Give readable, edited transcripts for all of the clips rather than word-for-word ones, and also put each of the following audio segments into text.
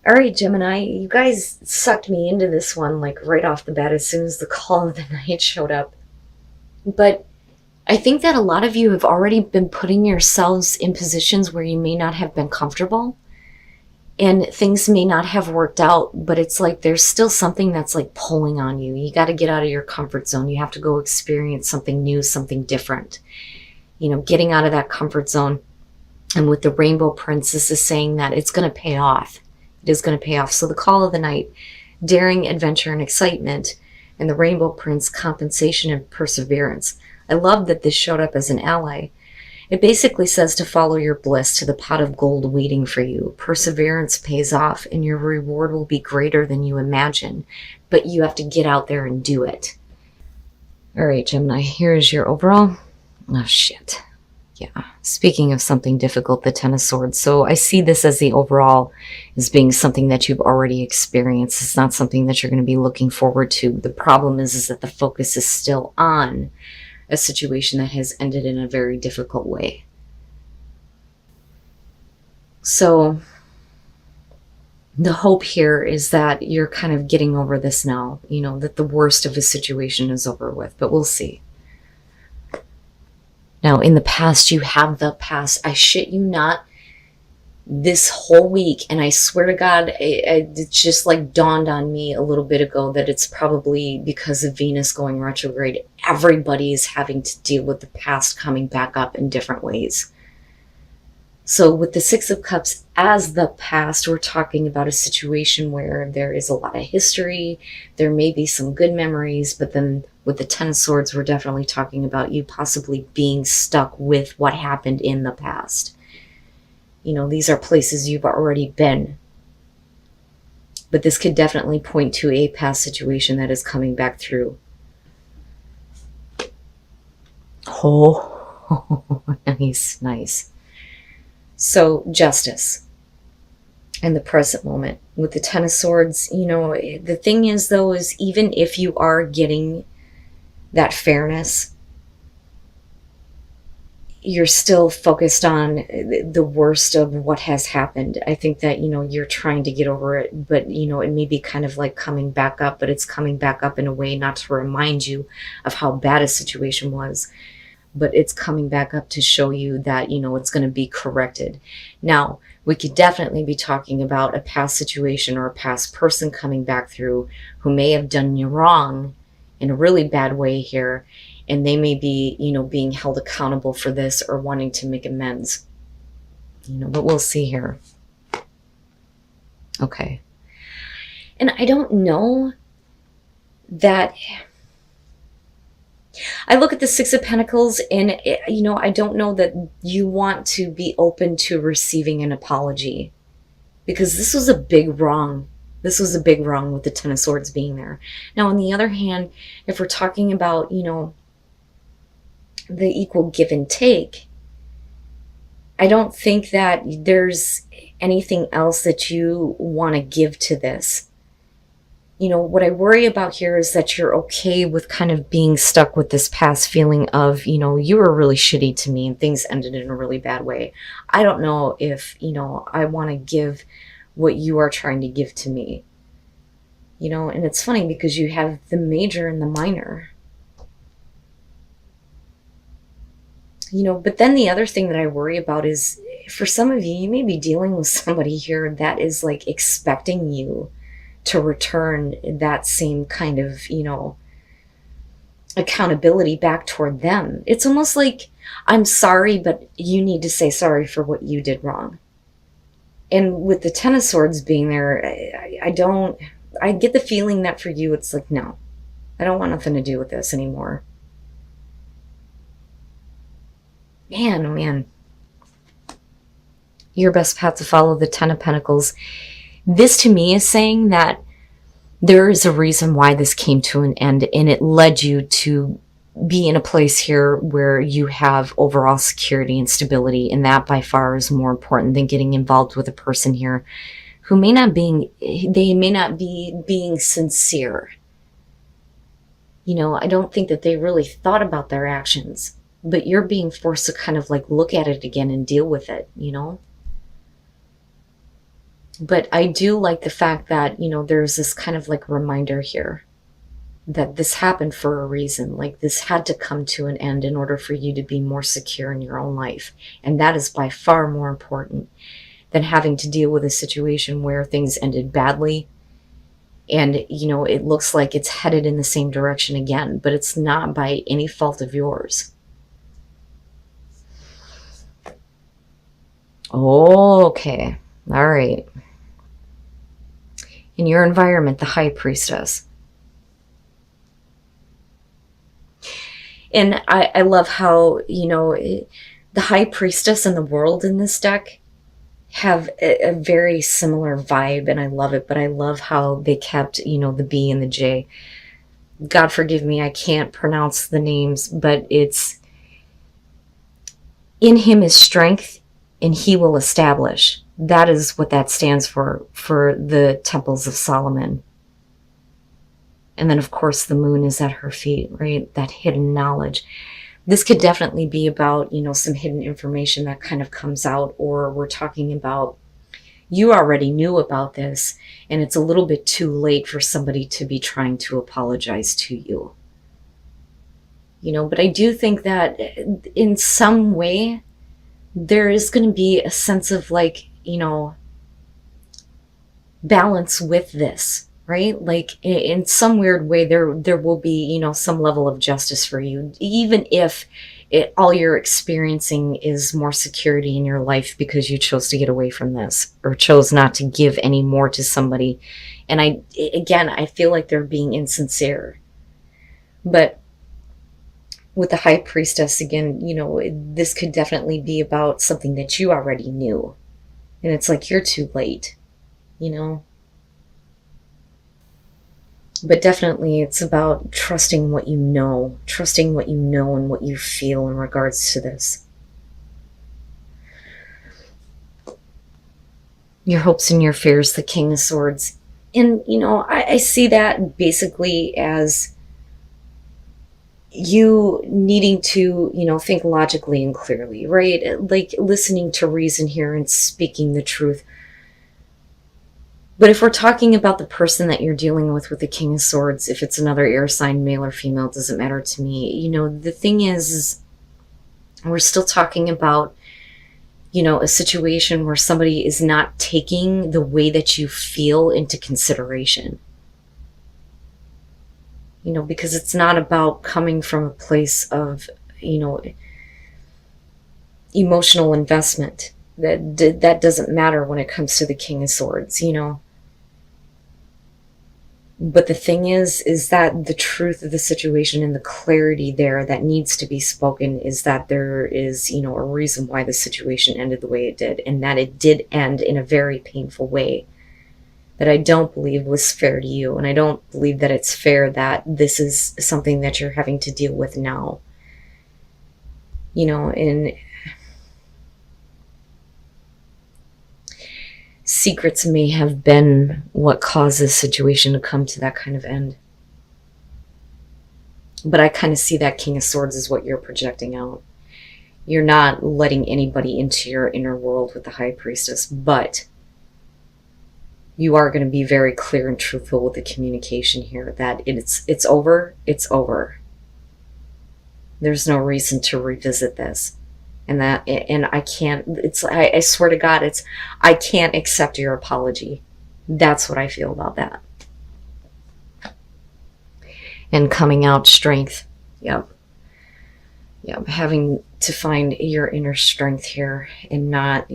All right, Gemini, you guys sucked me into this one like right off the bat as soon as the call of the night showed up. But I think that a lot of you have already been putting yourselves in positions where you may not have been comfortable and things may not have worked out, but it's like there's still something that's like pulling on you. You got to get out of your comfort zone. You have to go experience something new, something different. Getting out of that comfort zone. And with the Rainbow Prince, this is saying that it's going to pay off. It is going to pay off. So the call of the night, daring, adventure, and excitement, and the Rainbow Prince, compensation and perseverance. I love that this showed up as an ally. It basically says to follow your bliss to the pot of gold waiting for you. Perseverance pays off, and your reward will be greater than you imagine. But you have to get out there and do it. All right, Gemini, here is your overall. Oh, shit. Yeah. Speaking of something difficult, the Ten of Swords. So I see this as the overall as being something that you've already experienced. It's not something that you're going to be looking forward to. The problem is that the focus is still on a situation that has ended in a very difficult way. So the hope here is that you're kind of getting over this now, that the worst of the situation is over with, but we'll see. Now, in the past, you have the past. I shit you not, this whole week, and I swear to God, it just like dawned on me a little bit ago that it's probably because of Venus going retrograde. Everybody is having to deal with the past coming back up in different ways. So with the Six of Cups as the past, we're talking about a situation where there is a lot of history. There may be some good memories, but then with the Ten of Swords, we're definitely talking about you possibly being stuck with what happened in the past. These are places you've already been. But this could definitely point to a past situation that is coming back through. Oh, nice, nice. So, justice in the present moment. With the Ten of Swords, the thing is, though, is even if you are getting that fairness, you're still focused on the worst of what has happened. I think that, you're trying to get over it, but, it may be kind of like coming back up, but it's coming back up in a way not to remind you of how bad a situation was, but it's coming back up to show you that, it's going to be corrected. Now, we could definitely be talking about a past situation or a past person coming back through who may have done you wrong in a really bad way here, and they may be, being held accountable for this or wanting to make amends. But we'll see here. Okay. And I don't know that... I look at the Six of Pentacles and, I don't know that you want to be open to receiving an apology, because this was a big wrong. This was a big wrong with the Ten of Swords being there. Now, on the other hand, if we're talking about, the equal give and take, I don't think that there's anything else that you want to give to this. What I worry about here is that you're okay with kind of being stuck with this past feeling of, you were really shitty to me and things ended in a really bad way. I don't know if, I want to give what you are trying to give to me. And it's funny because you have the major and the minor. But then the other thing that I worry about is, for some of you, you may be dealing with somebody here that is like expecting you to return that same kind of, accountability back toward them. It's almost like, I'm sorry, but you need to say sorry for what you did wrong. And with the Ten of Swords being there, I get the feeling that for you, it's like, no, I don't want nothing to do with this anymore. Man, oh man. Your best path to follow, the Ten of Pentacles. This to me is saying that there is a reason why this came to an end, and it led you to be in a place here where you have overall security and stability, and that by far is more important than getting involved with a person here who may not be being sincere. I don't think that they really thought about their actions, but you're being forced to kind of like look at it again and deal with it, But I do like the fact that, there's this kind of like reminder here that this happened for a reason. Like this had to come to an end in order for you to be more secure in your own life. And that is by far more important than having to deal with a situation where things ended badly and, it looks like it's headed in the same direction again, but it's not by any fault of yours. Okay. All right. In your environment, the High Priestess. And I love how, the High Priestess and the World in this deck have a very similar vibe, and I love it, but I love how they kept, the B and the J. God forgive me, I can't pronounce the names, but it's in him is strength, and he will establish. That is what that stands for the temples of Solomon. And then, of course, the moon is at her feet, right? That hidden knowledge. This could definitely be about, some hidden information that kind of comes out, or we're talking about you already knew about this and it's a little bit too late for somebody to be trying to apologize to you. But I do think that in some way there is going to be a sense of like, balance with this. Right? Like in some weird way, there will be, some level of justice for you, even if all you're experiencing is more security in your life because you chose to get away from this or chose not to give any more to somebody. And I feel like they're being insincere. But with the High Priestess, again, this could definitely be about something that you already knew. And it's like, you're too late, But definitely it's about trusting what you know and what you feel in regards to this. Your hopes and your fears, the King of Swords. And, I see that basically as you needing to, think logically and clearly, right? Like listening to reason here and speaking the truth. But if we're talking about the person that you're dealing with the King of Swords, if it's another air sign, male or female, it doesn't matter to me. The thing is we're still talking about, a situation where somebody is not taking the way that you feel into consideration. Because it's not about coming from a place of, emotional investment. That doesn't matter when it comes to the King of Swords, But the thing is that the truth of the situation and the clarity there that needs to be spoken is that there is, a reason why the situation ended the way it did, and that it did end in a very painful way that I don't believe was fair to you. And I don't believe that it's fair that this is something that you're having to deal with now. And secrets may have been what caused this situation to come to that kind of end. But I kind of see that King of Swords is what you're projecting out. You're not letting anybody into your inner world with the High Priestess, but you are going to be very clear and truthful with the communication here that it's over. There's no reason to revisit this. And I can't, I swear to God, I can't accept your apology. That's what I feel about that. And coming out, strength. Yep. Having to find your inner strength here and not,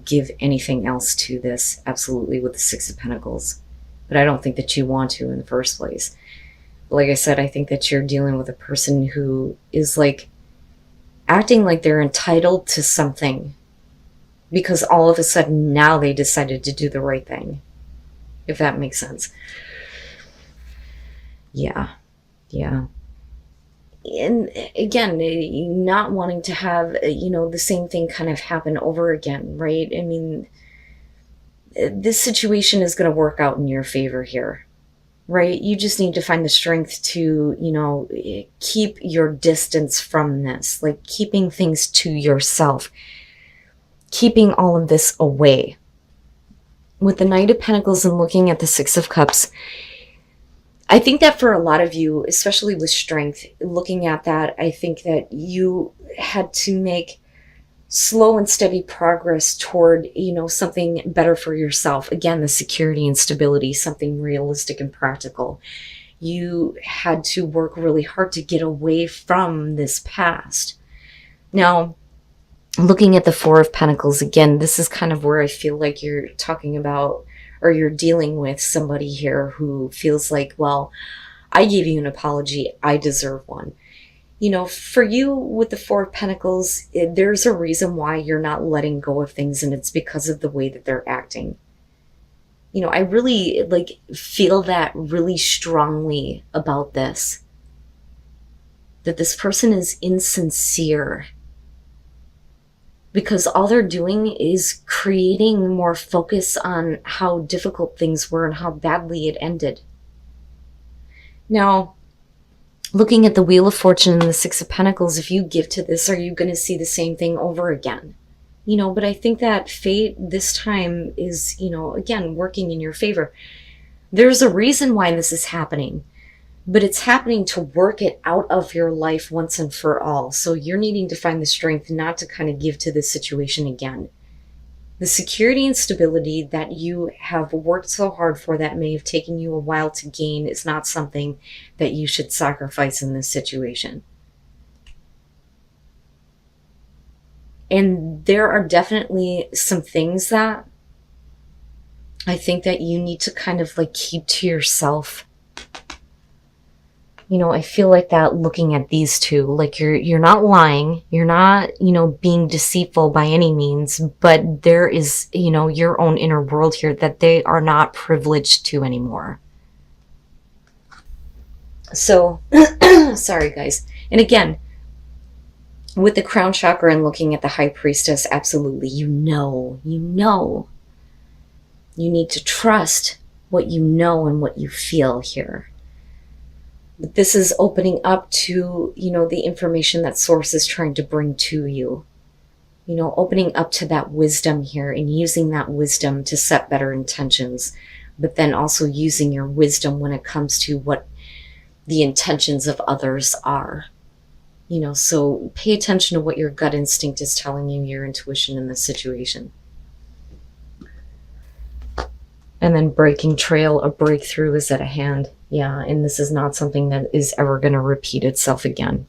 give anything else to this. Absolutely, with the Six of Pentacles. But I don't think that you want to in the first place. Like I said, I think that you're dealing with a person who is like acting like they're entitled to something because all of a sudden now they decided to do the right thing, if that makes sense. Yeah. And again, not wanting to have, the same thing kind of happen over again, right? I mean, this situation is going to work out in your favor here. Right? You just need to find the strength to, keep your distance from this, like keeping things to yourself, keeping all of this away. with the Knight of Pentacles and looking at the Six of Cups, I think that for a lot of you, especially with strength, looking at that, I think that you had to make slow and steady progress toward, something better for yourself. Again, the security and stability, something realistic and practical. You had to work really hard to get away from this past. Now, looking at the Four of Pentacles, again, this is kind of where I feel like you're talking about, or you're dealing with somebody here who feels like, well, I gave you an apology, I deserve one. For you with the Four of Pentacles, there's a reason why you're not letting go of things, and it's because of the way that they're acting. I really feel that really strongly about this. That this person is insincere. Because all they're doing is creating more focus on how difficult things were and how badly it ended. Now, looking at the Wheel of Fortune and the Six of Pentacles, if you give to this, are you going to see the same thing over again? But I think that fate this time is, again, working in your favor. There's a reason why this is happening, but it's happening to work it out of your life once and for all. So you're needing to find the strength not to kind of give to this situation again. The security and stability that you have worked so hard for, that may have taken you a while to gain, is not something that you should sacrifice in this situation. And there are definitely some things that I think that you need to kind of keep to yourself. I feel like that looking at these two, you're not lying, you're not, being deceitful by any means, but there is, your own inner world here that they are not privileged to anymore. So, sorry guys. And again, with the crown chakra and looking at the High Priestess, absolutely, you need to trust what you know and what you feel here. But this is opening up to, the information that Source is trying to bring to you. Opening up to that wisdom here and using that wisdom to set better intentions, but then also using your wisdom when it comes to what the intentions of others are. So pay attention to what your gut instinct is telling you, your intuition in this situation. And then breaking trail, a breakthrough is at hand. Yeah, and this is not something that is ever going to repeat itself again.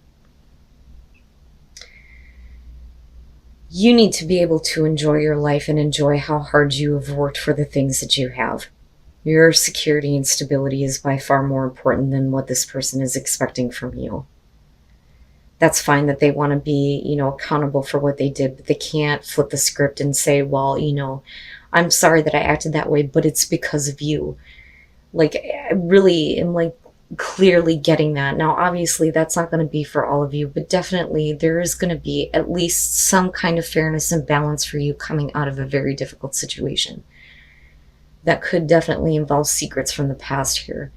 You need to be able to enjoy your life and enjoy how hard you have worked for the things that you have. Your security and stability is by far more important than what this person is expecting from you. That's fine that they want to be, accountable for what they did, but they can't flip the script and say, well, I'm sorry that I acted that way, but it's because of you. I really am clearly getting that. Now, obviously that's not going to be for all of you, but definitely there is going to be at least some kind of fairness and balance for you coming out of a very difficult situation. That could definitely involve secrets from the past here.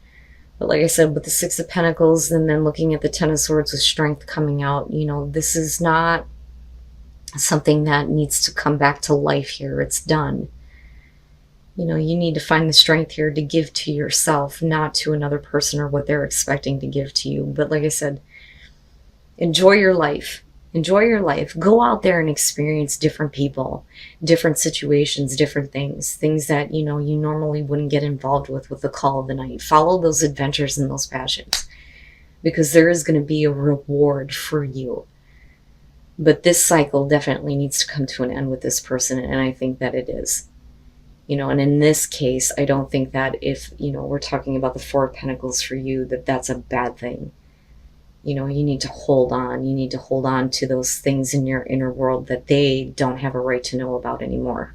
But like I said, with the Six of Pentacles and then looking at the Ten of Swords with strength coming out, this is not something that needs to come back to life here. It's done. You need to find the strength here to give to yourself, not to another person or what they're expecting to give to you. But like I said, enjoy your life. Enjoy your life. Go out there and experience different people, different situations, different things that, you normally wouldn't get involved with the call of the night. Follow those adventures and those passions, because there is going to be a reward for you. But this cycle definitely needs to come to an end with this person, and I think that it is. And in this case, I don't think that if, we're talking about the Four of Pentacles for you, that's a bad thing. You need to hold on. You need to hold on to those things in your inner world that they don't have a right to know about anymore.